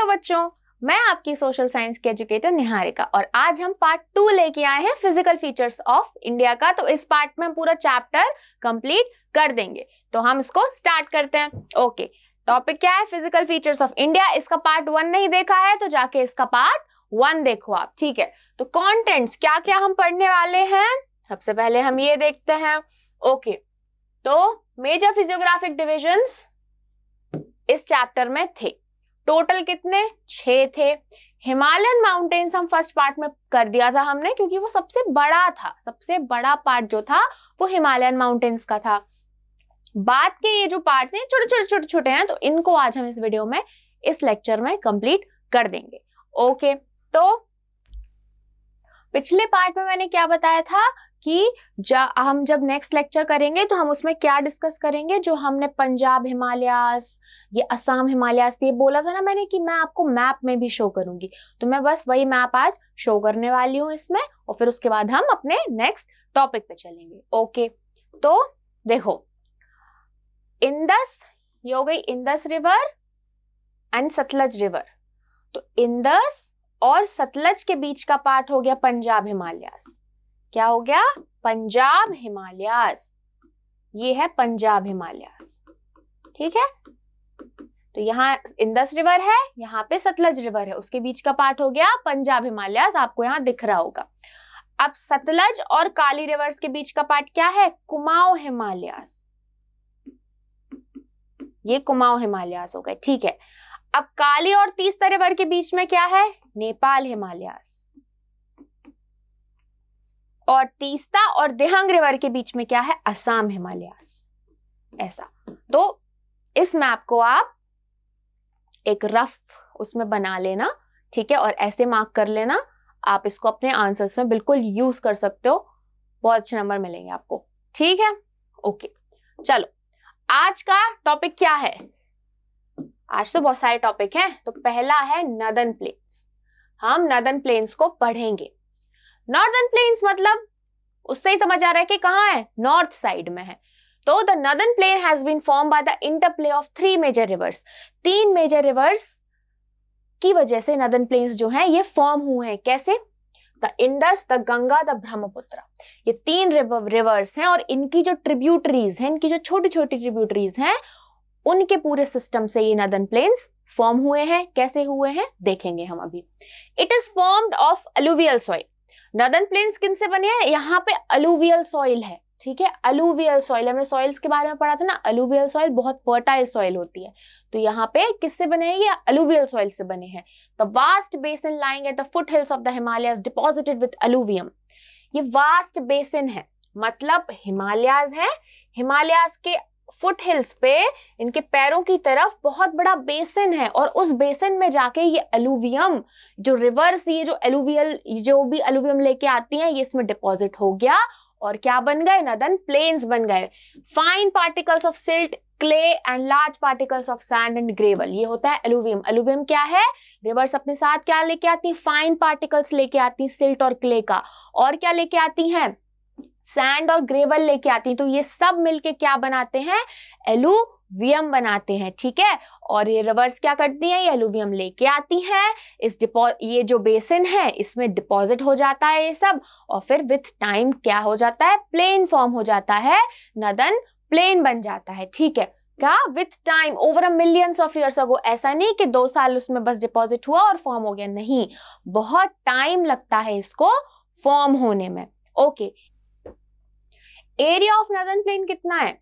Hello बच्चों, मैं आपकी सोशल साइंस की एजुकेटर निहारिका और आज हम पार्ट 2 लेके आए हैं फिजिकल फीचर्स ऑफ इंडिया का। तो इस पार्ट में हम पूरा चैप्टर कंप्लीट कर देंगे, तो हम इसको स्टार्ट करते हैं। ओके, टॉपिक क्या है? Physical features of India. इसका पार्ट 1 नहीं देखा है तो जाके इसका पार्ट 1 देखो आप, ठीक है। तो कंटेंट्स क्या क्या हम पढ़ने वाले हैं, सबसे पहले हम ये देखते हैं। ओके, तो मेजर फिजियोग्राफिक डिविजन्स इस चैप्टर में थे। टोटल कितने? 6 थे। हिमालयन माउंटेन्स हम फर्स्ट पार्ट में कर दिया था हमने, क्योंकि वो सबसे बड़ा था। सबसे बड़ा पार्ट जो था वो हिमालयन माउंटेन्स का था। बाद के ये जो पार्ट्स हैं छोटे हैं, तो इनको आज हम इस वीडियो में, इस लेक्चर में कंप्लीट कर देंगे। ओके, तो पिछले पार्ट में मैंने क्या बताया था कि हम जब नेक्स्ट लेक्चर करेंगे तो हम उसमें क्या डिस्कस करेंगे, जो हमने पंजाब हिमालयास, ये असम हिमालयास, ये बोला था ना मैंने कि मैं आपको मैप में भी शो करूंगी। तो मैं बस वही मैप आज शो करने वाली हूँ इसमें, और फिर उसके बाद हम अपने नेक्स्ट टॉपिक पे चलेंगे। ओके, तो देखो, इंडस, ये हो गई Indus river and Sutlej river. तो इंडस और सतलज के बीच का पार्ट हो गया पंजाब हिमालयास। क्या हो गया? पंजाब हिमालयास। ये है पंजाब हिमालयास, ठीक है। तो यहाँ इंडस रिवर है, यहाँ पे सतलज रिवर है, उसके बीच का पार्ट हो गया पंजाब हिमालयास। आपको यहाँ दिख रहा होगा। अब सतलज और काली रिवर्स के बीच का पार्ट क्या है? कुमाऊं हिमालयास। ये कुमाऊं हिमालयास हो गए, ठीक है। अब काली और तीस्ता रिवर के बीच में क्या है? नेपाल हिमालयास। और तीस्ता और दिहंग रिवर के बीच में क्या है? असम हिमालयास। ऐसा। तो इस मैप को आप एक रफ उसमें बना लेना, ठीक है, और ऐसे मार्क कर लेना। आप इसको अपने आंसर्स में बिल्कुल यूज कर सकते हो, बहुत अच्छे नंबर मिलेंगे आपको, ठीक है। ओके, चलो आज का टॉपिक क्या है? आज तो बहुत सारे टॉपिक हैं। तो पहला है नॉर्दर्न प्लेन्स। हम नॉर्दर्न प्लेन्स को पढ़ेंगे। नॉर्दर्न प्लेन्स मतलब उससे ही समझ आ रहा है कि कहाँ है? नॉर्थ साइड में है। तो the northern plain has been form by the interplay of 3 major rivers. 3 major rivers की वजह से नॉर्दर्न प्लेन्स जो हैं ये फॉर्म हुए हैं। कैसे? The Indus, the Ganga, the Brahmaputra. ये 3 रिवर्स हैं और इनकी जो ट्रिब्यूटरीज हैं, इनकी जो छोटी छोटी ट्रिब्यूटरीज हैं, उनके पूरे सिस्टम से ये नॉर्दर्न प्लेन्स फॉर्म हुए हैं। कैसे हुए हैं देखेंगे हम अभी। It is formed of alluvial soil. Northern plains किन से बने हैं? यहाँ पे अलुवियल सॉइल है, ठीक है। अलुवियल सॉइल, हमने सॉइल्स के बारे में पढ़ा था ना। अलुवियल सॉइल बहुत फर्टाइल सॉइल होती है। तो यहाँ पे किससे बने हैं? ये अलुवियल सॉइल से बने हैं। The vast basin lying at the foothills of the Himalayas deposited with alluvium. ये वास्ट बेसिन है, मतलब हिमालयाज है, हिमालयाज के फुट हिल्स पे इनके पैरों की तरफ बहुत बड़ा बेसिन है, और उस बेसिन में जाके ये अलुवियम, जो रिवर्स, ये जो अलुवियल, जो भी अलुवियम लेके आती हैं, ये इसमें डिपॉजिट हो गया और क्या बन गए? नॉर्दर्न प्लेन्स बन गए। Fine particles of silt, clay and large particles of sand and gravel, ये होता है अलुवियम। अलुवियम क्या है? रिवर्स अपने साथ क्या लेके आती है? फाइन पार्टिकल्स लेके आती है, सिल्ट और क्ले का। और क्या लेके आती हैं? सैंड और ग्रेवल लेके आती हैं। तो ये सब मिलके क्या बनाते हैं? एलुवियम बनाते हैं, ठीक है। और ये रिवर्स क्या करती हैं? ये एलुवियम लेके आती हैं, ये जो बेसिन है इसमें डिपॉजिट हो जाता है ये सब, और फिर विथ टाइम क्या हो जाता है? प्लेन फॉर्म हो जाता है, नॉर्दर्न प्लेन बन जाता है, ठीक है। क्या? With time, over a millions of years ago. ऐसा नहीं कि 2 साल उसमें बस डिपॉजिट हुआ और फॉर्म हो गया, नहीं, बहुत टाइम लगता है इसको फॉर्म होने में। Okay, area of northern plain कितना है?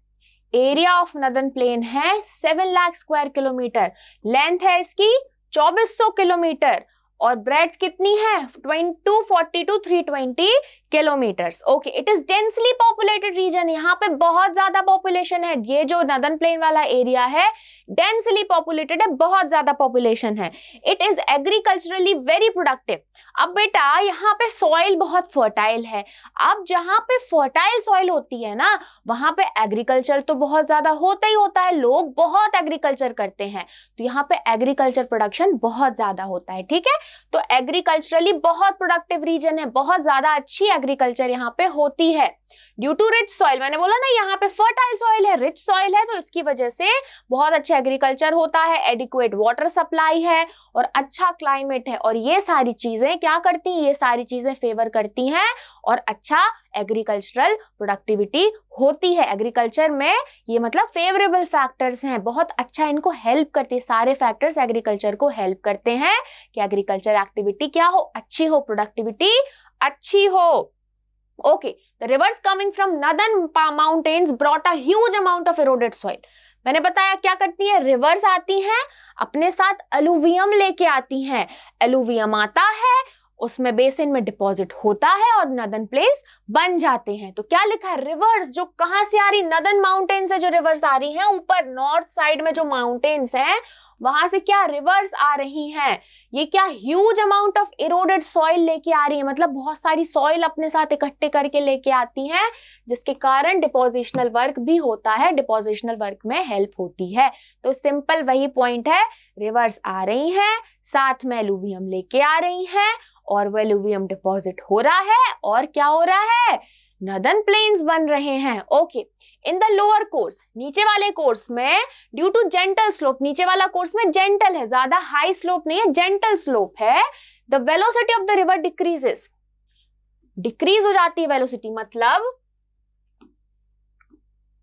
एरिया ऑफ नॉर्दर्न प्लेन है 7 लाख स्क्वायर किलोमीटर। लेंथ है इसकी 2400 किलोमीटर, और ब्रेड्थ कितनी है? 240 to 320 kilometres. Okay, it is densely populated region. यहाँ पे बहुत ज्यादा पॉपुलेशन है। ये जो नॉर्दर्न प्लेन वाला एरिया है डेंसली पॉपुलेटेड है, बहुत ज्यादा पॉपुलेशन है। It is agriculturally very productive. अब बेटा यहाँ पे सॉइल बहुत फर्टाइल है। अब जहाँ पे फर्टाइल सॉइल होती है ना, वहां पे एग्रीकल्चर तो बहुत ज्यादा होता ही होता है, लोग बहुत एग्रीकल्चर करते हैं, तो यहाँ पे एग्रीकल्चर प्रोडक्शन बहुत ज्यादा होता है, ठीक है। तो एग्रीकल्चरली बहुत प्रोडक्टिव रीजन है, बहुत ज्यादा अच्छी एग्रीकल्चर यहाँ पे होती है। ड्यू टू रिच सॉइल, मैंने बोला ना यहाँ पे फर्टाइल सॉइल है, रिच सॉइल है, तो इसकी वजह से बहुत अच्छा एग्रीकल्चर होता है, एडिक्वेट वाटर सप्लाई है और अच्छा क्लाइमेट है। और ये सारी चीजें क्या करती हैं, ये सारी चीजें फेवर करती हैं और अच्छा एग्रीकल्चरल प्रोडक्टिविटी होती है। एग्रीकल्चर में ये मतलब फेवरेबल फैक्टर्स हैं, बहुत अच्छा इनको हेल्प करती है, सारे फैक्टर्स एग्रीकल्चर को हेल्प करते हैं कि एग्रीकल्चर एक्टिविटी क्या हो, अच्छी हो, प्रोडक्टिविटी अच्छी हो। Okay, the rivers coming from northern mountains brought a huge amount of eroded soil. मैंने बताया क्या करती है, रिवर्स आती हैं, अपने साथ अलुवियम लेके आती हैं, अलुवियम आता है, उसमें बेसिन में डिपॉजिट होता है और नदन प्लेन्स बन जाते हैं। तो क्या लिखा है, रिवर्स जो कहां से आ रही, नदन माउंटेन से जो रिवर्स आ रही हैं, ऊपर नॉर्थ साइड में जो माउंटेन्स हैं वहां से क्या रिवर्स आ रही हैं, ये क्या huge amount of eroded soil लेके आ रही है, मतलब बहुत सारी सॉइल अपने साथ इकट्ठे करके लेके आती हैं, जिसके कारण डिपोजिशनल वर्क भी होता है, डिपोजिशनल वर्क में हेल्प होती है। तो सिंपल वही पॉइंट है, रिवर्स आ रही हैं, साथ में एलुवियम लेके आ रही हैं और वो एलुवियम डिपॉजिट हो रहा है और क्या हो रहा है, नदन प्लेन्स बन रहे हैं। Okay, in the lower course, नीचे वाले कोर्स में ड्यू टू जेंटल स्लोप, नीचे वाला कोर्स में जेंटल है, ज्यादा हाई स्लोप नहीं है, जेंटल स्लोप है, the velocity of the river decreases, decrease हो जाती है वेलोसिटी, मतलब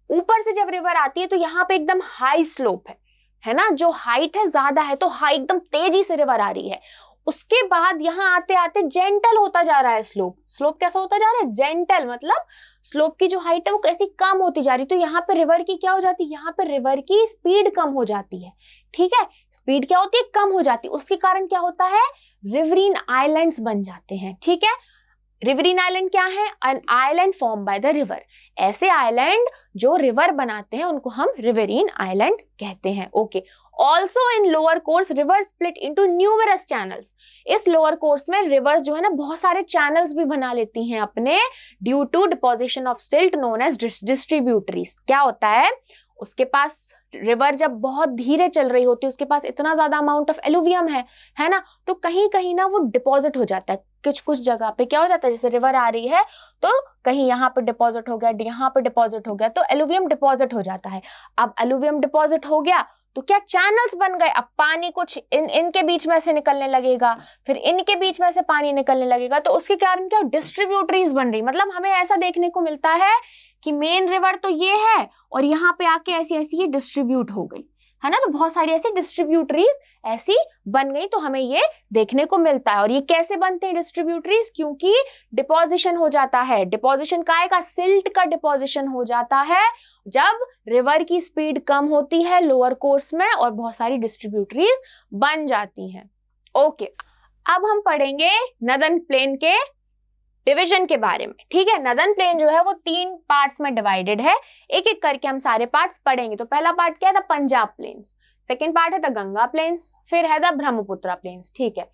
ऊपर से जब रिवर आती है तो यहाँ पे एकदम हाई स्लोप है ना, जो हाइट है ज्यादा है, तो हाई एकदम तेजी से रिवर आ रही है, उसके बाद यहाँ आते आते जेंटल होता जा रहा है स्लोप, स्लोप कैसा होता जा रहा है, जेंटल, मतलब स्लोप की जो हाइट है वो कैसी कम होती जा रही, तो यहाँ पे रिवर की क्या हो जाती है, यहाँ पे रिवर की स्पीड कम हो जाती है, ठीक है, स्पीड क्या होती है, कम हो जाती है, उसके कारण क्या होता है, रिवरीन आइलैंड्स बन जाते हैं, ठीक है। रिवरीन आइलैंड क्या है, an island form by the river, ऐसे आइलैंड जो रिवर बनाते हैं उनको हम रिवरीन आइलैंड कहते हैं। Okay, also in lower course river split into numerous channels, इस लोअर कोर्स में रिवर जो है ना बहुत सारे चैनल्स भी बना लेती हैं अपने, due to deposition of silt known as distributaries. क्या होता है, उसके पास रिवर जब बहुत धीरे चल रही होती है, उसके पास इतना ज्यादा अमाउंट ऑफ एलुवियम है ना, तो कहीं कहीं ना वो डिपॉजिट हो जाता है, कुछ जगह पे क्या हो जाता है, जैसे रिवर आ रही है तो कहीं यहाँ पे डिपॉजिट हो गया, यहाँ पे डिपॉजिट हो गया, तो एलुवियम डिपॉजिट हो जाता है। अब एलुवियम डिपॉजिट हो गया तो क्या चैनल्स बन गए, अब पानी कुछ इनके बीच में से निकलने लगेगा, फिर इनके बीच में से पानी निकलने लगेगा, तो उसके कारण क्या डिस्ट्रीब्यूटरीज बन रही, मतलब हमें ऐसा देखने को मिलता है कि मेन रिवर तो ये है और यहाँ पे आके ऐसी ऐसी ये डिस्ट्रीब्यूट हो गई, है ना, तो बहुत सारी ऐसी डिस्ट्रीब्यूटरीज ऐसी बन गई, तो हमें ये देखने को मिलता है। और ये कैसे बनते हैं डिस्ट्रीब्यूटरीज, क्योंकि डिपोजिशन हो जाता है, डिपोजिशन काय का, सिल्ट का डिपोजिशन हो जाता है जब रिवर की स्पीड कम होती है लोअर कोर्स में और बहुत सारी डिस्ट्रीब्यूटरीज बन जाती हैं। ओके, अब हम पढ़ेंगे नदन प्लेन के डिवीजन के बारे में, ठीक है। नदन प्लेन जो है वो 3 पार्ट्स में डिवाइडेड है, एक एक करके हम सारे पार्ट्स पढ़ेंगे। तो पहला पार्ट क्या है, the Punjab plains, second part है द गंगा प्लेन्स, फिर है द ब्रह्मपुत्र प्लेन्स, ठीक है।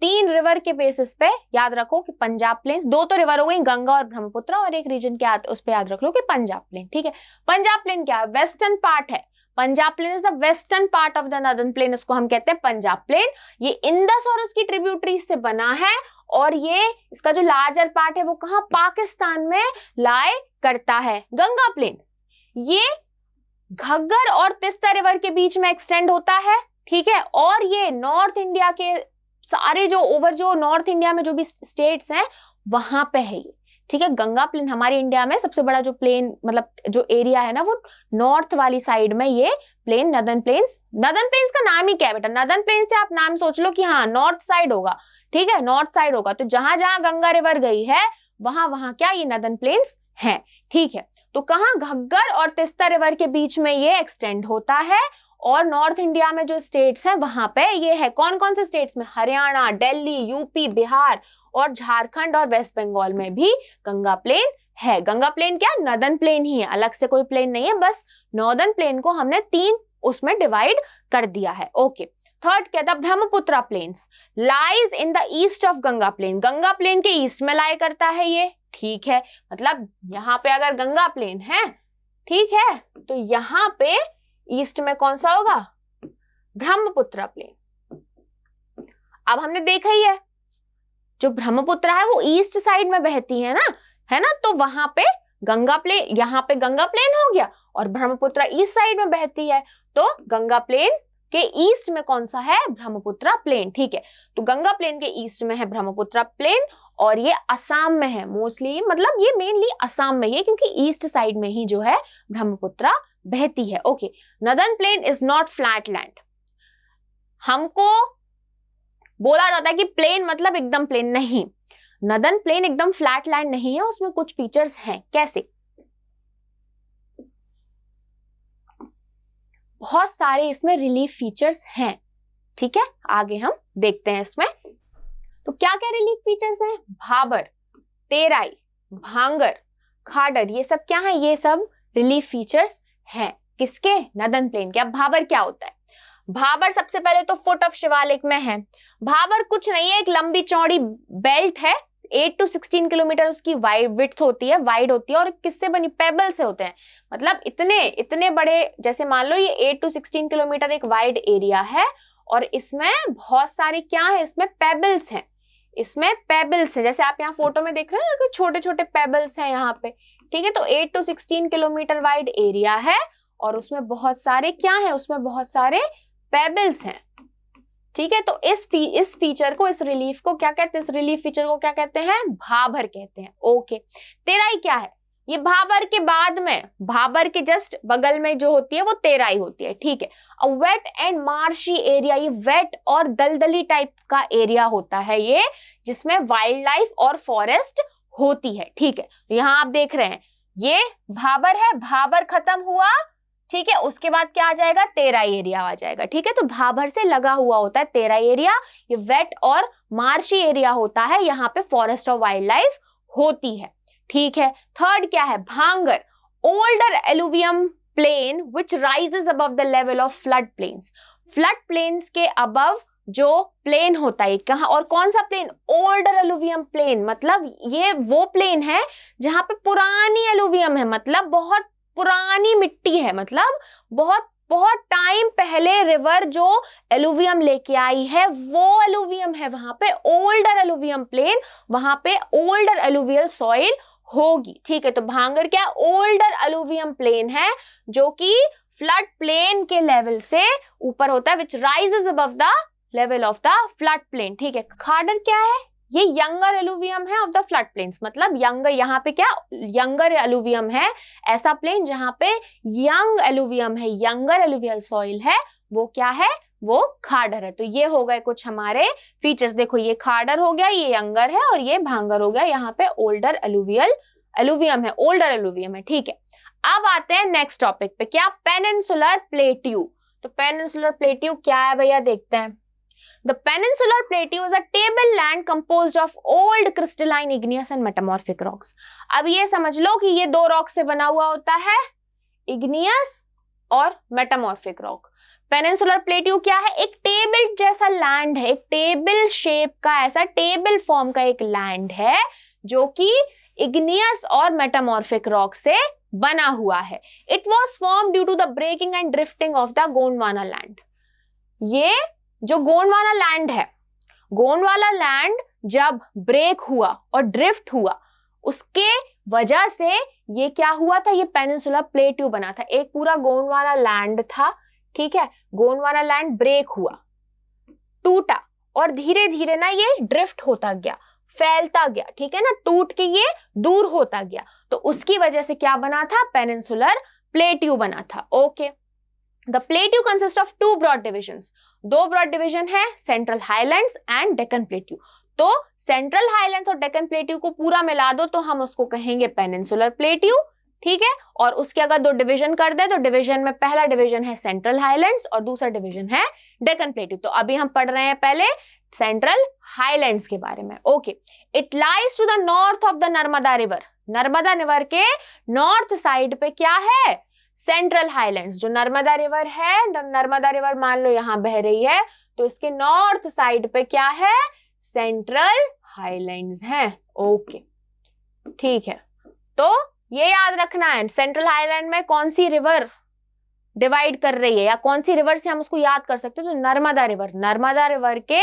3 रिवर के बेसिस पे याद रखो कि पंजाब प्लेन्स, 2 तो रिवर हो गई गंगा और ब्रह्मपुत्र, और एक रीजन के उस पे याद रख लो कि पंजाब प्लेन, ठीक है। पंजाब प्लेन क्या है, वेस्टर्न पार्ट है, Punjab plain is the western part of the northern plain, इसको हम कहते हैं पंजाब प्लेन। ये इंडस और उसकी ट्रिब्यूटरीज से बना है और ये इसका जो लार्जर पार्ट है वो कहां, पाकिस्तान में लाए करता है। गंगा प्लेन ये घग्गर और तिस्ता रिवर के बीच में एक्सटेंड होता है, ठीक है, और ये नॉर्थ इंडिया के सारे जो नॉर्थ इंडिया में जो भी स्टेट्स हैं वहां पे है ये, ठीक है। गंगा प्लेन हमारे इंडिया में सबसे बड़ा जो प्लेन मतलब जो एरिया है ना वो नॉर्थ वाली साइड में ये प्लेन नदन प्लेन्स का नाम ही क्या है बेटा, नदन प्लेन से आप नाम सोच लो कि हाँ नॉर्थ साइड होगा, ठीक है, नॉर्थ साइड होगा, तो जहां जहां गंगा रिवर गई है वहां वहां क्या ये नदन प्लेन्स हैं, ठीक है। तो कहां, घग्गर और तिस्ता रिवर के बीच में ये एक्सटेंड होता है और नॉर्थ इंडिया में जो स्टेट्स हैं वहां पे ये है। कौन कौन से स्टेट्स में, हरियाणा, दिल्ली, यूपी, बिहार और झारखंड और वेस्ट बंगाल में भी गंगा प्लेन है। गंगा प्लेन क्या, नदन प्लेन ही है, अलग से कोई प्लेन नहीं है, बस नॉर्दर्न प्लेन को हमने 3 उसमें डिवाइड कर दिया है। ओके, थर्ड क्या था, Brahmaputra plains lies in the east of Ganga plain, Ganga plain के ईस्ट में लाई करता है ये, ठीक है, मतलब यहाँ पे अगर गंगा प्लेन है, ठीक है, तो यहाँ पे ईस्ट में कौन सा होगा, ब्रह्मपुत्र प्लेन। अब हमने देखा ही है जो ब्रह्मपुत्र है वो ईस्ट साइड में बहती है ना, है ना, तो वहां पे गंगा प्लेन, यहाँ पे गंगा प्लेन हो गया और ब्रह्मपुत्र ईस्ट साइड में बहती है, तो गंगा प्लेन के ईस्ट में कौन सा है, ब्रह्मपुत्र प्लेन। ठीक है, तो गंगा प्लेन के ईस्ट में है ब्रह्मपुत्र प्लेन और ये असम में है मोस्टली, मतलब ये मेनली असम में है क्योंकि ईस्ट साइड में ही जो है ब्रह्मपुत्र बहती है। Okay, northern plane is not flat land. हमको बोला जाता है कि प्लेन मतलब एकदम प्लेन, नहीं, नदर्न प्लेन एकदम फ्लैट लैंड नहीं है, उसमें कुछ फीचर्स हैं। कैसे? बहुत सारे इसमें रिलीफ फीचर्स हैं। ठीक है, आगे हम देखते हैं इसमें तो क्या क्या रिलीफ फीचर्स हैं। भाबर, तेराई, भांगर, खाडर, ये सब क्या है, ये सब रिलीफ फीचर्स हैं। किसके? नदर्न प्लेन के। अब भाबर क्या होता है? भाबर सबसे पहले तो फुट ऑफ शिवालिक में है। भाबर कुछ नहीं है, एक लंबी चौड़ी बेल्ट है, 8 to 16 किलोमीटर उसकी विड्थ होती है, वाइड होती है, और किससे बनी? पेबल से होते हैं। मतलब इतने बड़े, जैसे मान लो ये 8 to 16 किलोमीटर एक वाइड एरिया है और इसमें बहुत सारे क्या है, इसमें पेबल्स हैं, इसमें पेबल्स है, जैसे आप यहाँ फोटो में देख रहे हैं ना, छोटे छोटे पेबल्स हैं यहाँ पे। ठीक है, तो 8 to 16 किलोमीटर वाइड एरिया है और उसमें बहुत सारे क्या है, उसमें बहुत सारे पेबल्स हैं। ठीक है, तो इस फीचर को, इस रिलीफ को क्या कहते हैं, इस रिलीफ फीचर को क्या कहते हैं? भाबर कहते हैं। ओके, तेराई क्या है? ये भाबर के बाद में, भाबर के जस्ट बगल में जो होती है वो तेराई होती है। ठीक है, वेट एंड मार्शी एरिया, ये वेट और दलदली टाइप का एरिया होता है ये, जिसमें वाइल्ड लाइफ और फॉरेस्ट होती है। ठीक है, तो यहाँ आप देख रहे हैं ये भाबर है, भाबर खत्म हुआ, ठीक है, उसके बाद क्या आ जाएगा? तेराई एरिया आ जाएगा। ठीक है, तो भाबर से लगा हुआ होता है तेराई एरिया, ये वेट और मार्शी एरिया होता है, यहाँ पे फॉरेस्ट और वाइल्ड लाइफ होती है। ठीक है, थर्ड क्या है? Bhangar, older alluvium plain which rises above the level of flood plains. Flood plains के अबव जो प्लेन होता है, कहाँ और कौन सा प्लेन? ओल्डर एलुवियम प्लेन, मतलब ये वो प्लेन है जहां पे पुरानी एलुवियम है, मतलब बहुत पुरानी मिट्टी है, मतलब बहुत बहुत टाइम पहले रिवर जो एलुवियम लेके आई है वो एलुवियम है वहां पे, ओल्डर एलुवियम प्लेन, वहां पे ओल्डर एलुवियल सॉइल होगी। ठीक है, तो भांगर क्या? ओल्डर एलुवियम प्लेन है जो कि फ्लड प्लेन के लेवल से ऊपर होता है, which rises above the level of the flood plain. ठीक है, खाडर क्या है? ये यंगर एलुवियम है ऑफ द फ्लड प्लेन्स, मतलब यंगर, यहाँ पे क्या यंगर एलुवियम है, ऐसा प्लेन जहां पे यंग एलुवियम है, यंगर एलुवियल सॉइल है, वो क्या है? वो खाडर है। तो ये हो गए कुछ हमारे फीचर्स। देखो, ये खाडर हो गया, ये यंगर है और ये भांगर हो गया, यहाँ पे ओल्डर एलुवियम है, ओल्डर एलुवियम है। ठीक है, अब आते हैं नेक्स्ट टॉपिक पे, क्या? Peninsular plateau. तो पेनिनसुलर प्लेट्यू क्या है भैया, देखते हैं। The peninsular plateau is a table land composed of old crystalline igneous and metamorphic rocks. अब ये समझ लो कि ये दो रॉक से बना हुआ होता है, igneous और metamorphic rock. पेनिनसुलर प्लेट्यू क्या है? एक टेबल जैसा लैंड है, एक टेबल शेप का, ऐसा टेबल फॉर्म का एक लैंड है जो कि igneous और metamorphic रॉक से बना हुआ है. It was formed due to the breaking and drifting of the Gondwana land. ये जो गोंडवाना लैंड है, गोंडवाना लैंड जब ब्रेक हुआ और ड्रिफ्ट हुआ, उसके वजह से ये क्या हुआ था? ये पेनिनसुलर प्लेट्यू बना था। एक पूरा गोंडवाना लैंड था, ठीक है, गोंडवाना लैंड ब्रेक हुआ, टूटा और धीरे धीरे ना ये ड्रिफ्ट होता गया, फैलता गया, ठीक है ना, टूट के ये दूर होता गया, तो उसकी वजह से क्या बना था? पेनिनसुलर प्लेट्यू बना था। Okay, The plateau consists of two broad divisions. दो broad division है, Central Highlands and Deccan Plateau. तो Central Highlands और Deccan Plateau को पूरा मिला दो तो हम उसको कहेंगे Peninsular Plateau, ठीक है। और उसके अगर दो डिवीजन कर दे तो डिवीजन में पहला डिवीजन है Central Highlands और दूसरा डिवीजन है Deccan Plateau। तो अभी हम पढ़ रहे हैं पहले Central Highlands के बारे में। Okay, It lies to the north of the Narmada River. Narmada river के नॉर्थ साइड पे क्या है? Central highlands. जो नर्मदा रिवर है, नर्मदा रिवर मान लो यहां बह रही है, तो इसके नॉर्थ साइड पे क्या है? सेंट्रल हाईलैंड्स है। ओके, ठीक है, तो ये याद रखना है, सेंट्रल हाईलैंड में कौन सी रिवर डिवाइड कर रही है या कौन सी रिवर से हम उसको याद कर सकते हैं? तो नर्मदा रिवर। नर्मदा रिवर के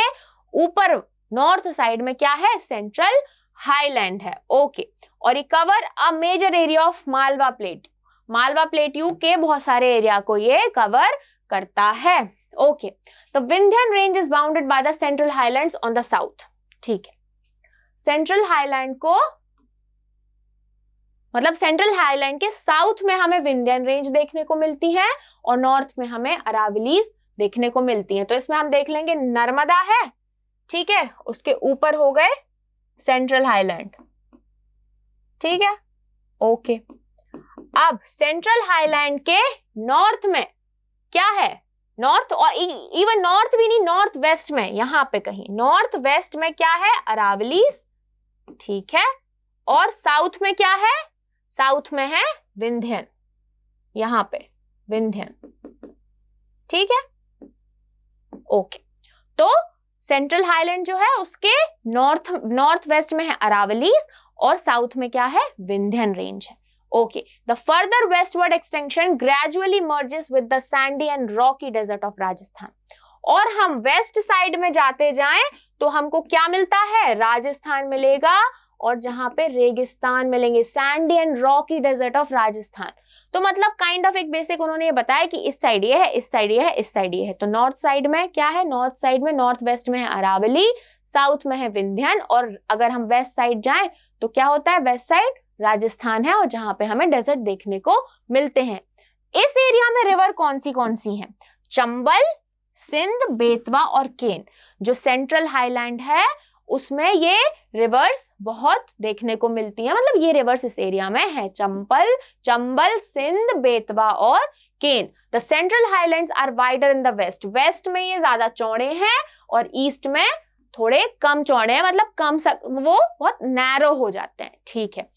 ऊपर नॉर्थ साइड में क्या है? सेंट्रल हाईलैंड है, ओके। और ये cover a major area of Malwa plateau, Malwa plateau के बहुत सारे एरिया को ये कवर करता है, ओके। तो Vindhyan range is bounded by the central highlands on the south, ठीक है। सेंट्रल हाईलैंड को मतलब सेंट्रल हाईलैंड के साउथ में हमें विंध्यन रेंज देखने को मिलती है और नॉर्थ में हमें अरावलीज देखने को मिलती हैं। तो इसमें हम देख लेंगे नर्मदा है, ठीक है, उसके ऊपर हो गए सेंट्रल हाईलैंड, ठीक है, ओके। अब सेंट्रल हाईलैंड के नॉर्थ में क्या है, नॉर्थ और इवन नॉर्थ भी नहीं, नॉर्थ वेस्ट में, यहां पे कहीं नॉर्थ वेस्ट में क्या है, अरावलीज, ठीक है। और साउथ में क्या है, साउथ में है विंध्यन, यहां पे विंध्यन, ठीक है, ओके। तो सेंट्रल हाईलैंड जो है उसके नॉर्थ वेस्ट में है अरावलीज और साउथ में क्या है, विंध्यन रेंज है, okay. The further westward extension gradually merges with the sandy and rocky desert of Rajasthan. और हम वेस्ट साइड में जाते जाएं तो हमको क्या मिलता है, राजस्थान मिलेगा और जहां पे रेगिस्तान मिलेंगे, sandy and rocky desert of Rajasthan. तो मतलब काइंड ऑफ एक बेसिक उन्होंने ये बताया कि इस साइड ये है, इस साइड ये है, इस साइड ये है। तो नॉर्थ साइड में क्या है, नॉर्थ साइड में नॉर्थ वेस्ट में है अरावली, साउथ में है विंध्यन, और अगर हम वेस्ट साइड जाएं तो क्या होता है, वेस्ट साइड राजस्थान है और जहां पे हमें डेजर्ट देखने को मिलते हैं। इस एरिया में रिवर कौन सी है, चंबल, सिंध, बेतवा और केन। जो सेंट्रल हाईलैंड है उसमें ये रिवर्स बहुत देखने को मिलती है, मतलब ये रिवर्स इस एरिया में है, चंबल, सिंध, बेतवा और Ken. The central highlands are wider in the west, west में ये ज्यादा चौड़े हैं और ईस्ट में थोड़े कम चौड़े हैं, मतलब वो बहुत नैरो हो जाते हैं, ठीक है।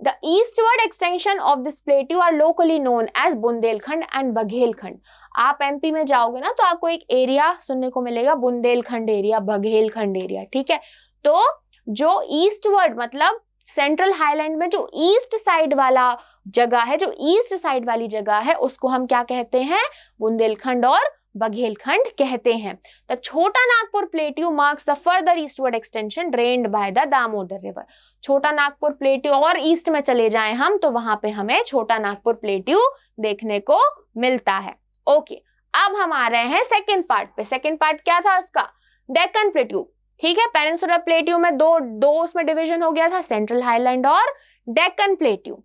The eastward extension of this plateau are locally known as Bundelkhand and Baghelkhand. आप एमपी में जाओगे ना तो आपको एक एरिया सुनने को मिलेगा, बुंदेलखंड एरिया, बघेलखंड एरिया, ठीक है। तो जो ईस्टवर्ड मतलब सेंट्रल हाईलैंड में जो ईस्ट साइड वाला जगह है, जो ईस्ट साइड वाली जगह है, उसको हम क्या कहते हैं, बुंदेलखंड और बघेलखंड कहते हैं। द छोटा Nagpur plateau marks the further eastward extension drained by the Damodar river. छोटा नागपुर प्लेट्यू और ईस्ट में चले जाएं हम तो वहां पे हमें छोटा नागपुर प्लेट्यू देखने को मिलता है, ओके। अब हम आ रहे हैं सेकंड पार्ट पे। सेकंड पार्ट क्या था उसका, डेक्कन प्लेट्यू, ठीक है। पेनिनसुलर प्लेट्यू में दो उसमें डिवीजन हो गया था, सेंट्रल हाईलैंड और डेक्कन प्लेट्यू,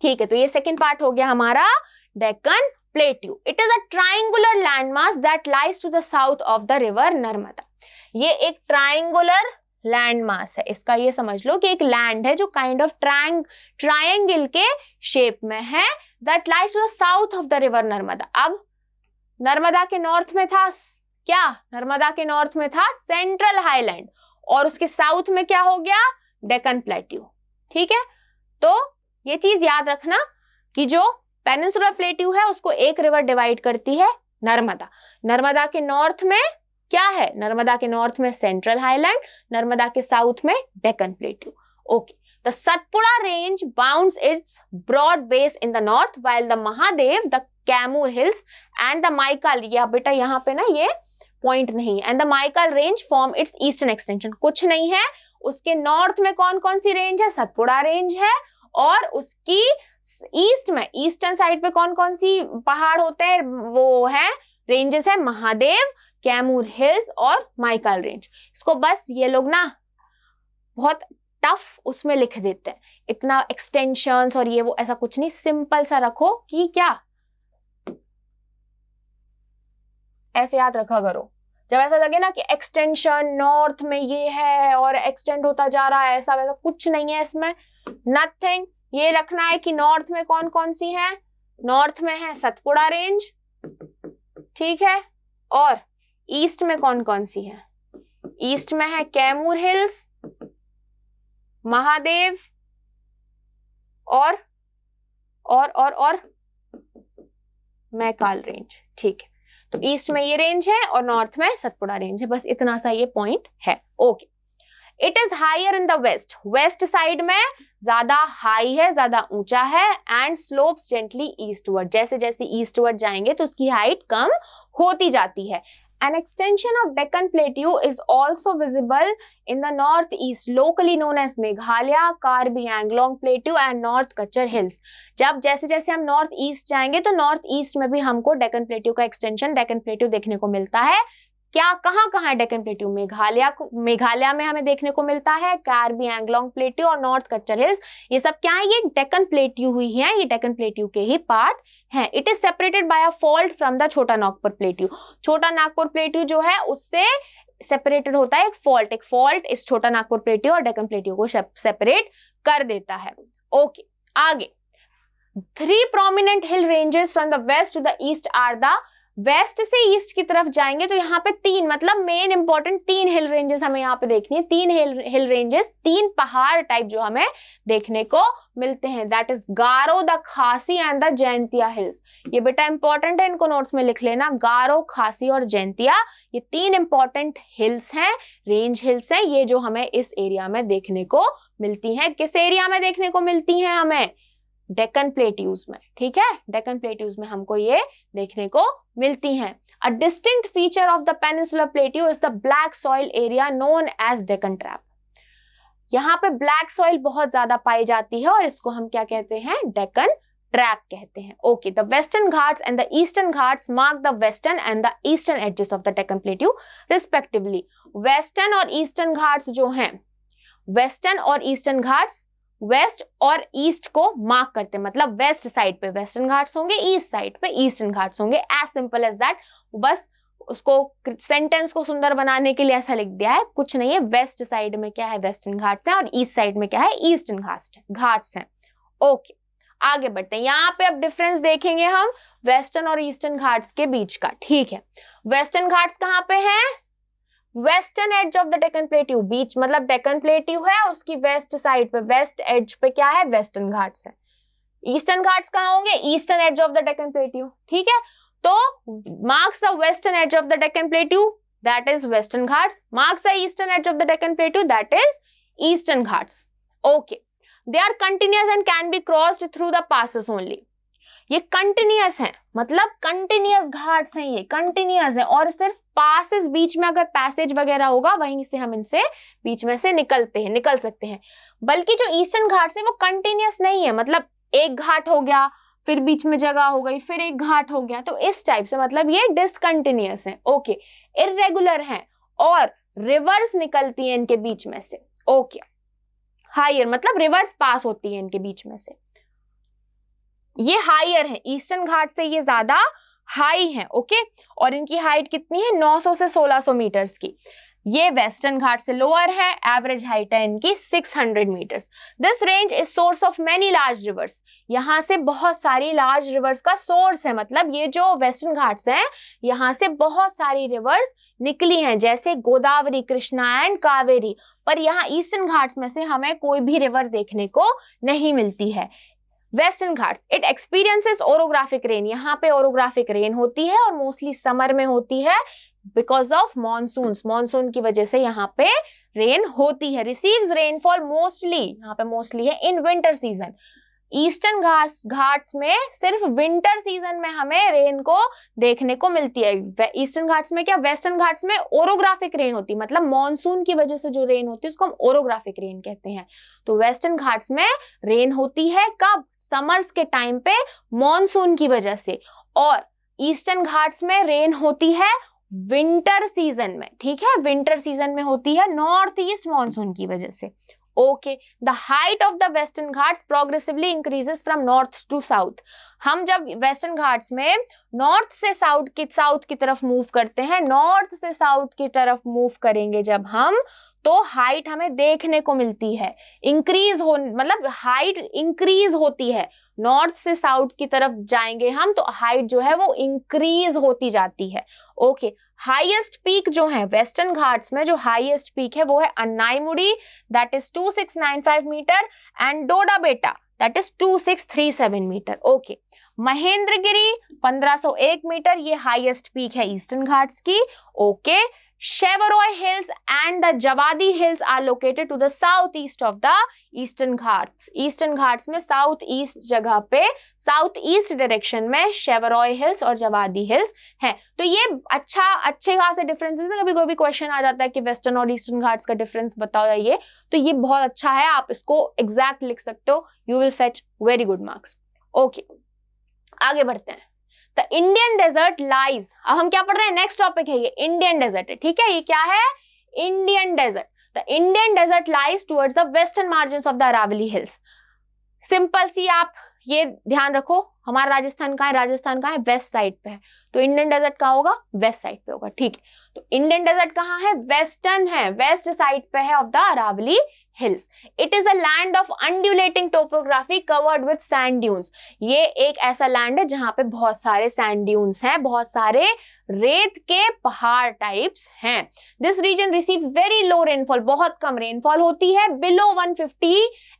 ठीक है। तो ये सेकंड पार्ट हो गया हमारा Deccan plateau. It is a triangular landmass that lies to the south of the river Narmada. ये एक ट्राइंगुलर लैंडमास है, इसका ये समझ लो कि एक लैंड है जो काइंड ऑफ ट्रायंगल के शेप में है, that lies to the south of the river Narmada. अब नर्मदा के नॉर्थ में था क्या, नर्मदा के नॉर्थ में था सेंट्रल हाईलैंड और उसके साउथ में क्या हो गया, डेक्कन प्लेट्यू, ठीक है। तो ये चीज याद रखना कि जो पेनिनसुलर प्लेट्यू है उसको एक रिवर डिवाइड करती है, नर्मदा। नर्मदा के नॉर्थ में क्या है, नर्मदा के नॉर्थ में सेंट्रल हाईलैंड, नर्मदा के साउथ में Deccan plateau, okay. The Satpura range bounds its broad base in the north while the Mahadev, the Kaimur hills and the Maikal, या बेटा यहाँ पे ना ये पॉइंट नहीं, and the Maikal range form its eastern extension. कुछ नहीं है, उसके नॉर्थ में कौन कौन सी रेंज है, सतपुड़ा रेंज है, और उसकी ईस्ट में, ईस्टर्न साइड पे कौन कौन सी पहाड़ होते हैं, वो है रेंजेस है महादेव, कैमूर हिल्स और माइकल रेंज। इसको बस ये लोग ना बहुत टफ उसमें लिख देते हैं, इतना एक्सटेंशंस और ये वो ऐसा कुछ नहीं, सिंपल सा रखो कि क्या ऐसे याद रखा करो। जब ऐसा लगे ना कि एक्सटेंशन नॉर्थ में ये है और एक्सटेंड होता जा रहा है, ऐसा वैसा कुछ नहीं है इसमें, नथिंग। ये रखना है कि नॉर्थ में कौन कौन सी है, नॉर्थ में है सतपुड़ा रेंज, ठीक है, और ईस्ट में कौन कौन सी है, ईस्ट में है कैमूर हिल्स, महादेव और मैकाल रेंज, ठीक है। तो ईस्ट में ये रेंज है और नॉर्थ में सतपुड़ा रेंज है, बस इतना सा ये पॉइंट है, okay. It is higher in the west, west side में ज्यादा हाई है, ज्यादा ऊंचा है, एंड स्लोप्स जेंटली ईस्टवर्ड, जैसे जैसे ईस्टवर्ड जाएंगे तो उसकी हाइट कम होती जाती है। An extension of Deccan Plateau is also visible in the northeast, locally known as Meghalaya, Karbi Anglong Plateau and North Kachar Hills. जब जैसे जैसे हम नॉर्थ ईस्ट जाएंगे तो नॉर्थ ईस्ट में भी हमको डेक्कन प्लेट्यू का एक्सटेंशन डेक्कन प्लेट्यू देखने को मिलता है. क्या कहाँ है डेक्कन प्लेट्यू? मेघालय में हमें देखने को मिलता है, कार्बी एंगलोंग प्लेट्यू और नॉर्थ कच्चर हिल्स. ये सब क्या है? ये डेक्कन प्लेट्यू हुई है, ये डेक्कन प्लेट्यू के ही पार्ट हैं. It is separated by a fault from the छोटा नागपुर प्लेट्यू. छोटा नागपुर प्लेट्यू जो है उससे सेपरेटेड होता है एक फॉल्ट इस छोटा नागपुर प्लेट्यू और डेक्कन प्लेट्यू को सेपरेट कर देता है. ओके, आगे 3 prominent hill ranges from the west to the east are the. West से ईस्ट की तरफ जाएंगे तो यहाँ पे 3 मतलब मेन इंपॉर्टेंट 3 हिल रेंजेस हमें यहाँ पे देखनी है. 3 हिल रेंजेस, 3 पहाड़ टाइप जो हमें देखने को मिलते हैं. दैट इज गारो, द खासी एंड द जैंतिया हिल्स. ये बेटा इंपॉर्टेंट है, इनको नोट्स में लिख लेना. गारो, खासी और जैंतिया, ये 3 इंपॉर्टेंट हिल्स हैं, रेंज हिल्स हैं, ये जो हमें इस एरिया में देखने को मिलती हैं. किस एरिया में देखने को मिलती हैं? हमें डेक्कन प्लेट्यूज में. ठीक है, डेक्कन प्लेट्यूज में हमको ये देखने को मिलती हैं. A distinct feature of the peninsular plateau is the black soil area known as Deccan trap. यहाँ पे ब्लैक सॉइल बहुत ज्यादा पाई जाती है और इसको हम क्या कहते हैं? डेक्कन ट्रैप कहते हैं. Okay, the Western Ghats and the Eastern Ghats mark the western and the eastern edges of the Deccan plateau respectively. Western और ईस्टर्न घाट्स जो हैं, वेस्टर्न और ईस्टर्न घाट्स वेस्ट और ईस्ट को मार्क करते हैं. मतलब वेस्ट साइड पे वेस्टर्न घाट्स होंगे, ईस्ट साइड पे ईस्टर्न घाट्स होंगे. As simple as that. बस उसको सेंटेंस को सुंदर बनाने के लिए ऐसा लिख दिया है, कुछ नहीं है. वेस्ट साइड में क्या है? वेस्टर्न घाट्स हैं और ईस्ट साइड में क्या है? ईस्टर्न घाट्स हैं. ओके, आगे बढ़ते हैं. यहाँ पे अब डिफरेंस देखेंगे हम वेस्टर्न और ईस्टर्न घाट्स के बीच का. ठीक है, वेस्टर्न घाट्स कहाँ पे हैं? Western edge of the Deccan plateau. बीच मतलब डेक्कन प्लेट्यू है, उसकी वेस्ट साइड पे, वेस्ट एज पे क्या है? वेस्टर्न घाट्स है. ईस्टर्न घाट्स कहाँ होंगे? Eastern edge of the Deccan plateau. ठीक है, तो marks the western edge of the Deccan plateau, that is Western Ghats. Marks the eastern edge of the Deccan plateau, that is Eastern Ghats. Okay, they are continuous and can be crossed through the passes only. ये continuous है, मतलब continuous Ghats हैं, ये continuous है और सिर्फ passes, बीच में अगर पैसेज वगैरह होगा वहीं से हम इनसे बीच में से निकल सकते हैं. बल्कि जो ईस्टर्न घाट्स है वो कंटिन्यूअस नहीं है, मतलब एक घाट हो गया फिर बीच में जगह हो गई फिर एक घाट हो गया, तो इस टाइप से, मतलब ये डिसकंटिन्यूअस है. ओके, इररेगुलर है और रिवर्स निकलती है इनके बीच में से. ओके, हायर मतलब रिवर्स पास होती है इनके बीच में से. ये हायर है, ईस्टर्न घाट से ये ज्यादा हाई है. ओके, और इनकी हाइट कितनी है? 900 से 1600 मीटर्स की. ये वेस्टर्न घाट से लोअर है, एवरेज हाइट है इनकी 600 metres. This range is source of many large rivers. यहाँ से बहुत सारी लार्ज रिवर्स का सोर्स है, मतलब ये जो वेस्टर्न घाट्स हैं यहाँ से बहुत सारी रिवर्स निकली हैं, जैसे गोदावरी, कृष्णा एंड कावेरी. पर यहाँ ईस्टर्न घाट्स में से हमें कोई भी रिवर देखने को नहीं मिलती है. Western Ghats, it experiences orographic rain. यहाँ पे ओरोग्राफिक रेन होती है और मोस्टली समर में होती है बिकॉज ऑफ मॉनसून्स. मॉनसून की वजह से यहाँ पे रेन होती है. रिसीव्स रेनफॉल मोस्टली, यहाँ पे मोस्टली है, in winter season. Eastern Ghats में सिर्फ विंटर सीजन में हमें रेन को देखने को मिलती है. ईस्टर्न घाट्स में क्या, वेस्टर्न घाट्स में ओरोग्राफिक रेन होती है, मतलब मॉनसून की वजह से जो रेन होती है उसको हम ओरोग्राफिक रेन कहते हैं. तो वेस्टर्न घाट्स में रेन होती है कब? समर्स के टाइम पे मॉनसून की वजह से. और ईस्टर्न घाट्स में रेन होती है विंटर सीजन में. ठीक है, विंटर सीजन में होती है नॉर्थ ईस्ट मॉनसून की वजह से. Okay, the height of the Western Ghats progressively increases from north to south. हम जब वेस्टर्न घाट्स में नॉर्थ से साउथ की तरफ मूव करते हैं, नॉर्थ से साउथ की तरफ मूव करेंगे जब हम, तो हाइट हमें देखने को मिलती है इंक्रीज हो, मतलब हाइट इंक्रीज होती है. नॉर्थ से साउथ की तरफ जाएंगे हम तो हाइट जो है वो इंक्रीज होती जाती है. ओके, हाईएस्ट पीक जो है वेस्टर्न घाट्स में, जो हाईएस्ट पीक है वो है Anaimudi, that is 2695 metre, and Doda Betta that is 2637 metre. Okay, Mahendragiri 1501 metre, ये हाईएस्ट पीक है ईस्टर्न घाट्स की. Okay, Shevaroy Hills and the Javadi Hills are located to the southeast of the Eastern Ghats. Eastern Ghats में south east जगह पे, south east direction में Shevaroy hills और Javadi hills हैं. तो ये अच्छे खासे डिफरेंसेस है. कभी कोई भी क्वेश्चन आ जाता है कि वेस्टर्न और ईस्टर्न घाट्स का डिफरेंस बताओ या ये, तो ये बहुत अच्छा है, आप इसको एग्जैक्ट लिख सकते हो. You will fetch very good marks. Okay, आगे बढ़ते हैं. The Indian desert lies. अब हम क्या पढ़ रहे हैं, नेक्स्ट टॉपिक है ये इंडियन डेजर्ट है. ठीक है, ये क्या है, Indian desert. The Indian desert lies towards the western margins of the Aravalli hills. Simple सी आप ये ध्यान रखो, हमारा राजस्थान कहाँ है, राजस्थान कहाँ है, वेस्ट साइड पे है, तो इंडियन डेजर्ट कहाँ होगा, वेस्ट साइड पे होगा. ठीक है, तो इंडियन डेजर्ट कहाँ है, वेस्टर्न है, वेस्ट साइड पे है of the Aravalli hills. It is a land of undulating topography covered with sand dunes. ये एक ऐसा लैंड है जहां पे बहुत सारे सैंड ड्यून्स हैं, बहुत सारे रेत के पहाड़ टाइप्स हैं. This region receives very low rainfall. बहुत कम रेनफॉल होती है, below 150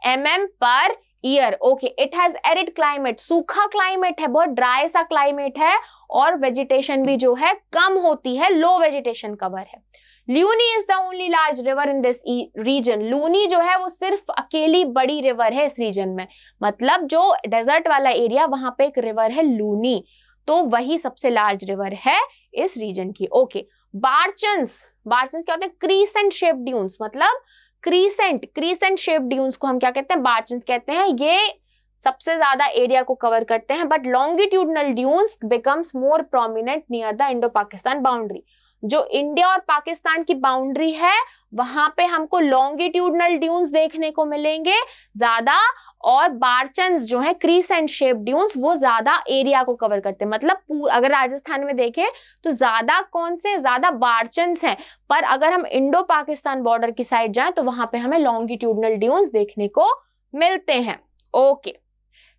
mm per year. Okay, it has arid climate. सूखा क्लाइमेट है, बहुत ड्राई सा क्लाइमेट है, और वेजिटेशन भी जो है कम होती है, लो वेजिटेशन कवर है. Luni is the only large river in this region. Luni जो है वो सिर्फ अकेली बड़ी रिवर है इस रीजन में. मतलब जो डेजर्ट वाला एरिया, वहां पे एक रिवर है लूनी, तो वही सबसे लार्ज रिवर है इस रीजन की. ओके, बार्चन्स. बार्चन्स क्या होते हैं, क्रीसेंट शेप ड्यून्स. मतलब क्रीसेंट शेप ड्यून्स को हम क्या कहते हैं, बार्चन्स कहते हैं. ये सबसे ज्यादा एरिया को कवर करते हैं, but longitudinal dunes becomes more prominent near the Indo Pakistan boundary. जो इंडिया और पाकिस्तान की बाउंड्री है वहां पे हमको लॉन्गिट्यूडनल ड्यून्स देखने को मिलेंगे ज्यादा, और बार्चन्स जो है क्रीसेंट शेप ड्यून्स वो ज्यादा एरिया को कवर करते हैं. मतलब अगर राजस्थान में देखें तो ज्यादा कौन से, ज्यादा बार्चन्स हैं, पर अगर हम इंडो पाकिस्तान बॉर्डर की साइड जाएं तो वहां पे हमें लॉन्गिट्यूडनल ड्यून्स देखने को मिलते हैं. ओके,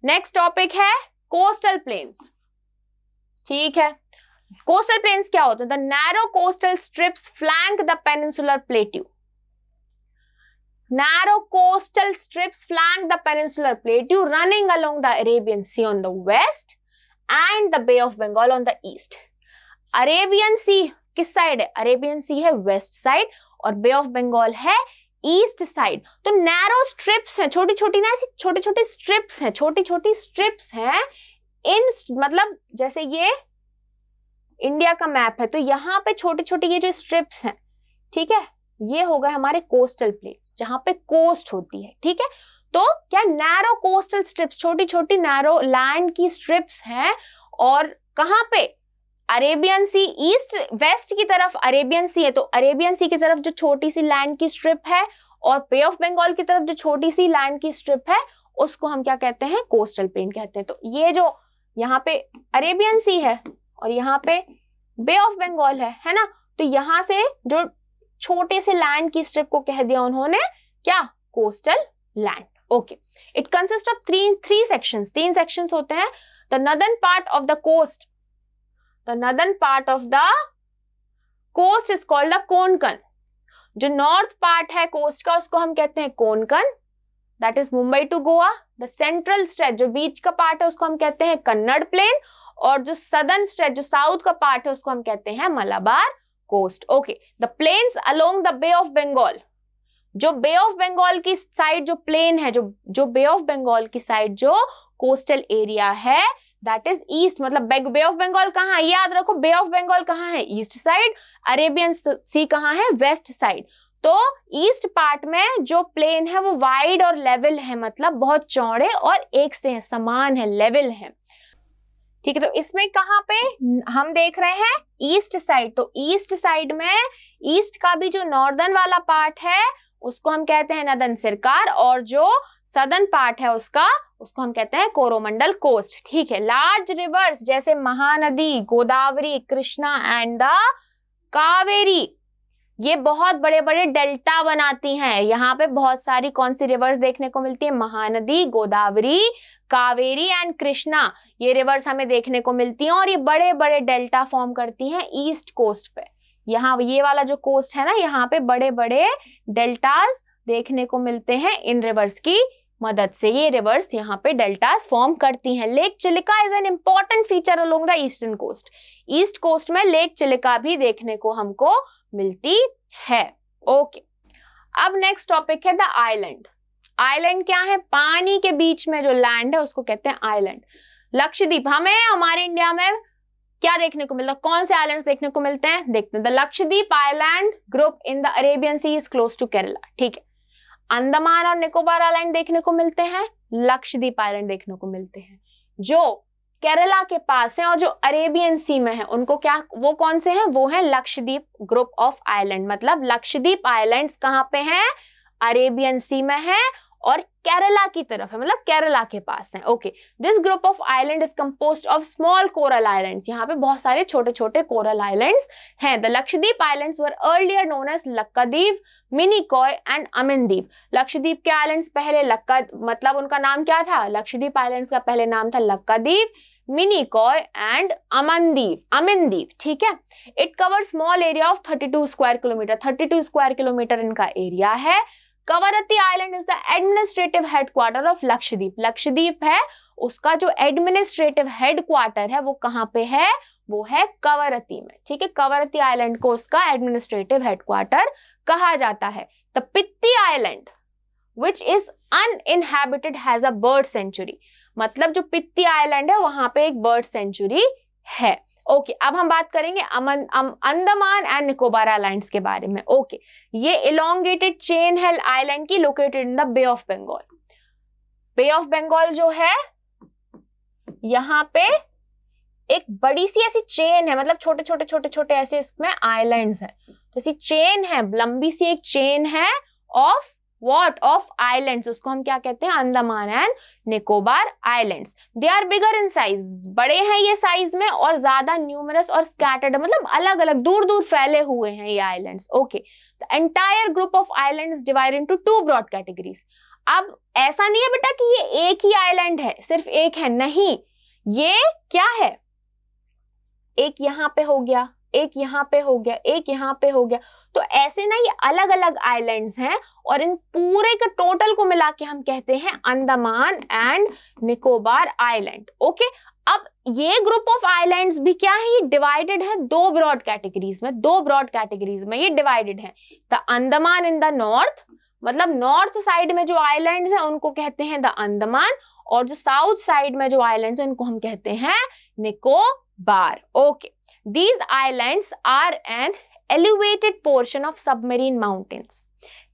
नेक्स्ट टॉपिक है कोस्टल प्लेन्स. ठीक है, कोस्टल प्लेन्स क्या होते हैं, the narrow coastal strips flank the peninsular plateau. Narrow coastal strips flank the peninsular plateau running along the Arabian Sea on the west and the Bay of Bengal on the east. Arabian Sea किस side है, Arabian Sea है west side, और Bay of Bengal है east side. तो narrow strips हैं, छोटी छोटी ना, ऐसी छोटी छोटी स्ट्रिप्स हैं, छोटी छोटी स्ट्रिप्स हैं. इन मतलब जैसे ये इंडिया का मैप है, तो यहाँ पे छोटी छोटी ये जो स्ट्रिप्स हैं, ठीक है, ये हो गए हमारे कोस्टल प्लेन्स जहां पे कोस्ट होती है. ठीक है, तो क्या नैरो कोस्टल स्ट्रिप्स, छोटी छोटी नैरो लैंड की स्ट्रिप्स हैं, और कहां पे, अरेबियन सी, ईस्ट वेस्ट की तरफ अरेबियन सी है, तो अरेबियन सी की तरफ जो छोटी सी लैंड की स्ट्रिप है, और बे ऑफ बंगाल की तरफ जो छोटी सी लैंड की स्ट्रिप है, उसको हम क्या कहते हैं, कोस्टल प्लेन कहते हैं. तो ये जो यहाँ पे अरेबियन सी है और यहाँ पे बे ऑफ बंगाल है ना, तो यहाँ से जो छोटे से लैंड की स्ट्रिप को कह दिया उन्होंने क्या, coastal land. Okay, it consist of three sections. 3 sections होते हैं. The northern part of the coast, the northern part of the coast is called the Konkan. जो नॉर्थ पार्ट है कोस्ट का उसको हम कहते हैं Konkan, that is Mumbai to Goa. The central stretch जो बीच का पार्ट है उसको हम कहते हैं कन्नड़ प्लेन, और जो सदर्न स्ट्रेच जो साउथ का पार्ट है उसको हम कहते हैं Malabar coast. Okay, the plains along the bay of Bengal, जो बे ऑफ बंगाल की साइड जो प्लेन है, जो बे ऑफ बंगाल की साइड जो कोस्टल एरिया है, दैट इज ईस्ट. मतलब बे ऑफ बंगाल कहाँ है, याद रखो, बे ऑफ बंगाल कहाँ है, ईस्ट साइड, अरेबियन सी कहाँ है, वेस्ट साइड. तो ईस्ट पार्ट में जो प्लेन है वो वाइड और लेवल है, मतलब बहुत चौड़े और एक से है, समान है, लेवल है. ठीक है, तो इसमें कहाँ पे हम देख रहे हैं, ईस्ट साइड. तो ईस्ट साइड में ईस्ट का भी जो नॉर्दर्न वाला पार्ट है उसको हम कहते हैं नदन सरकार, और जो सदर्न पार्ट है उसको हम कहते हैं कोरोमंडल कोस्ट. ठीक है, लार्ज रिवर्स जैसे महानदी, गोदावरी, कृष्णा एंड द कावेरी, ये बहुत बड़े बड़े डेल्टा बनाती हैं. यहाँ पे बहुत सारी कौन सी रिवर्स देखने को मिलती है, महानदी, गोदावरी, कावेरी एंड कृष्णा, ये रिवर्स हमें देखने को मिलती हैं, और ये बड़े बड़े डेल्टा फॉर्म करती हैं ईस्ट कोस्ट पे. यहाँ ये वाला जो कोस्ट है ना, यहाँ पे बड़े बड़े डेल्टास देखने को मिलते हैं इन रिवर्स की मदद से. ये रिवर्स यहाँ पे डेल्टास फॉर्म करती हैं. Lake Chilika is an important feature along the eastern coast. East coast में लेक चिलिका भी देखने को हमको मिलती है। ओके, अब नेक्स्ट टॉपिक है द आइलैंड। आइलैंड क्या है? पानी के बीच में जो लैंड है उसको कहते हैं आइलैंड। लक्षद्वीप, हमें हमारे इंडिया में क्या देखने को मिलता है? कौन से आइलैंड्स देखने को मिलते हैं? देखते हैं। The Lakshadweep island group in the Arabian sea is close to Kerala. ठीक है, अंडमान और निकोबार आइलैंड देखने को मिलते हैं, लक्षद्वीप आइलैंड देखने को मिलते हैं, जो केरला के पास है और जो अरेबियन सी में है उनको क्या, वो कौन से हैं? वो है लक्षद्वीप ग्रुप ऑफ आइलैंड। मतलब लक्षद्वीप आइलैंड्स कहाँ पे हैं? अरेबियन सी में है और केरला की तरफ है, मतलब केरला के पास है। Okay, this group of island is composed of small coral islands. यहाँ पे बहुत सारे छोटे छोटे कोरल आइलैंड्स हैं। The Lakshadweep islands were earlier known as Laccadive, Minicoy and Amandweep. Lakshadweep के आइलैंड्स पहले मतलब उनका नाम क्या था? लक्षद्वीप आइलैंड्स का पहले नाम था लक्काद्वीप, मिनिकॉय एंड अमनद्वीप। ठीक है, it cover small area of 32 square kilometre. 32 square kilometre इनका एरिया है। Kavaratti island is the administrative headquarter of Lakshadweep. Lakshadweep है, उसका जो एडमिनिस्ट्रेटिव हेडक्वार्टर है वो कहाँ पे है? वो है कवरत्ती में। ठीक है, कवरत्ती आइलैंड को उसका एडमिनिस्ट्रेटिव हेडक्वार्टर कहा जाता है। The Pitti island which is uninhabited has a bird sanctuary. मतलब जो पित्ती आइलैंड है वहां पे एक बर्ड सेंचुरी है। ओके, अब हम बात करेंगे अंडमान एंड निकोबार आइलैंड्स के बारे में। ओके, ये इलोंगेटेड चेन है आइलैंड की, located in the bay of Bengal. Bay of Bengal जो है, यहाँ पे एक बड़ी सी ऐसी चेन है, मतलब छोटे छोटे छोटे छोटे ऐसे इसमें आइलैंड्स हैं। तो ऐसी चेन है, लंबी सी एक चेन है ऑफ व्हाट? Of islands. उसको हम क्या कहते हैं? Andaman and Nicobar islands. They are bigger in size, बड़े हैं ये साइज में और ज्यादा न्यूमरस और स्कैटर्ड, मतलब अलग अलग दूर दूर फैले हुए हैं ये islands. Okay, the entire group of islands divided into 2 broad categories. अब ऐसा नहीं है बेटा कि ये एक ही आइलैंड है, सिर्फ एक है, नहीं, ये क्या है? एक यहाँ पे हो गया, एक यहाँ पे हो गया, एक यहाँ पे हो गया। तो ऐसे ना ये अलग अलग आइलैंड्स हैं और इन पूरे के टोटल को मिला के हम कहते हैं Andaman and Nicobar island. Okay, अब ये ग्रुप ऑफ आइलैंड्स भी क्या है? ये डिवाइडेड है 2 ब्रॉड कैटेगरीज में। 2 ब्रॉड कैटेगरीज में ये डिवाइडेड है। The Andaman in the north, मतलब नॉर्थ साइड में जो आइलैंड्स हैं उनको कहते हैं द अंडमान, और जो साउथ साइड में जो आइलैंड्स हैं उनको हम कहते हैं Nicobar. Okay, these islands are an elevated portion of submarine mountains।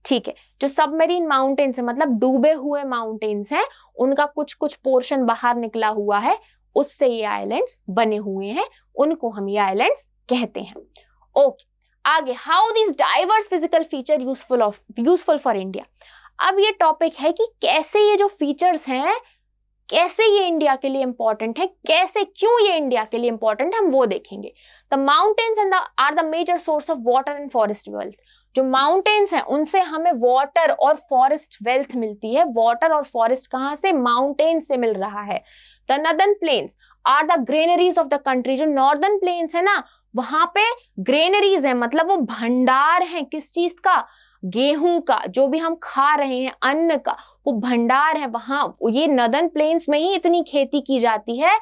ठीक है, जो सबमरीन माउंटेन्स है, मतलब डूबे हुए माउंटेन्स हैं, उनका कुछ कुछ पोर्शन बाहर निकला हुआ है, उससे ये आइलैंड्स बने हुए हैं, उनको हम ये आइलैंड्स कहते हैं। ओके, आगे, how this diverse physical feature useful for India. अब ये टॉपिक है कि कैसे ये जो फीचर्स हैं, कैसे ये इंडिया के लिए इंपॉर्टेंट है, कैसे, क्यों ये इंडिया के लिए इंपॉर्टेंट है, हम वो देखेंगे। The mountains and are the major source of water and forest wealth. जो माउंटेन्स हैं उनसे हमें वाटर और फॉरेस्ट वेल्थ मिलती है। वाटर और फॉरेस्ट कहाँ से? माउंटेन से मिल रहा है। The northern plains are the granaries of the country. जो नॉर्दर्न प्लेन्स है ना, वहां पे ग्रेनरीज है, मतलब वो भंडार है किस चीज का? गेहूं का, जो भी हम खा रहे हैं अन्न का, वो भंडार है। वहां ये नॉर्दर्न प्लेन्स में ही इतनी खेती की जाती है,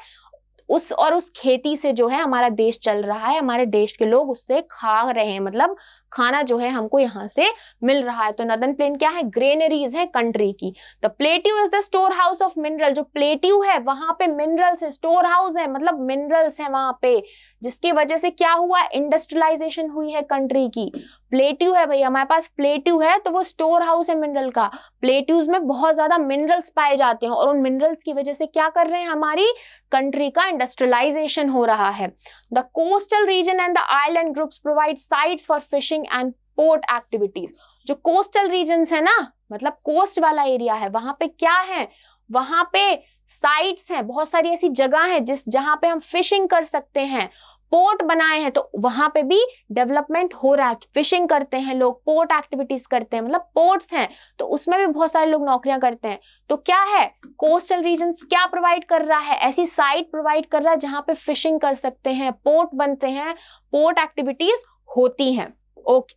उस खेती से जो है हमारा देश चल रहा है, हमारे देश के लोग उससे खा रहे हैं, मतलब खाना जो है हमको यहाँ से मिल रहा है। तो नॉर्दर्न प्लेन क्या है? ग्रेनरीज है कंट्री की। The plateau is the store house of mineral. जो प्लेट्यू है वहां पे मिनरल्स है, स्टोर हाउस है, मतलब मिनरल्स है वहां पे, जिसकी वजह से क्या हुआ? इंडस्ट्रियलाइजेशन हुई है कंट्री की। प्लेट्यू है भैया, हमारे पास प्लेट्यू है तो वो स्टोर हाउस है मिनरल का। प्लेट्यूज में बहुत ज्यादा मिनरल्स पाए जाते हैं और उन मिनरल्स की वजह से क्या कर रहे हैं? हमारी कंट्री का इंडस्ट्रियलाइजेशन हो रहा है। The coastal region and the island groups provide sites for fishing and port activities. जो कोस्टल रीजन्स है ना, मतलब कोस्ट वाला एरिया है, वहां पे क्या है? वहां पे साइट्स हैं, बहुत सारी ऐसी जगह है जहां पे हम फिशिंग कर सकते हैं। पोर्ट बनाए हैं तो वहां पे भी डेवलपमेंट हो रहा है, फिशिंग करते हैं लोग, पोर्ट एक्टिविटीज करते हैं, मतलब पोर्ट्स हैं तो उसमें भी बहुत सारे लोग नौकरियां करते हैं। तो क्या है? कोस्टल रीजन क्या प्रोवाइड कर रहा है? ऐसी साइट प्रोवाइड कर रहा है जहां पे फिशिंग कर सकते हैं, पोर्ट बनते हैं, पोर्ट एक्टिविटीज होती हैं। Okay,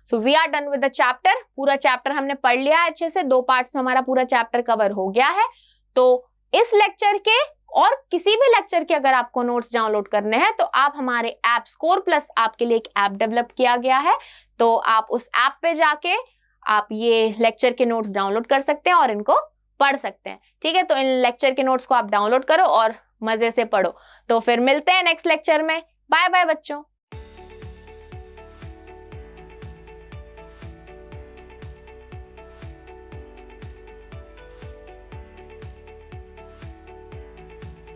so we are done with the chapter. पूरा चैप्टर हमने पढ़ लिया है अच्छे से, 2 पार्ट्स में हमारा पूरा चैप्टर कवर हो गया है। तो इस लेक्चर के और किसी भी लेक्चर के अगर आपको नोट्स डाउनलोड करने हैं तो आप हमारे ऐप स्कोर प्लस आपके लिए एक ऐप डेवलप किया गया है, तो आप उस ऐप पे जाके आप ये लेक्चर के नोट्स डाउनलोड कर सकते हैं और इनको पढ़ सकते हैं। ठीक है, तो इन लेक्चर के नोट्स को आप डाउनलोड करो और मजे से पढ़ो। तो फिर मिलते हैं नेक्स्ट लेक्चर में। बाय बाय बच्चों।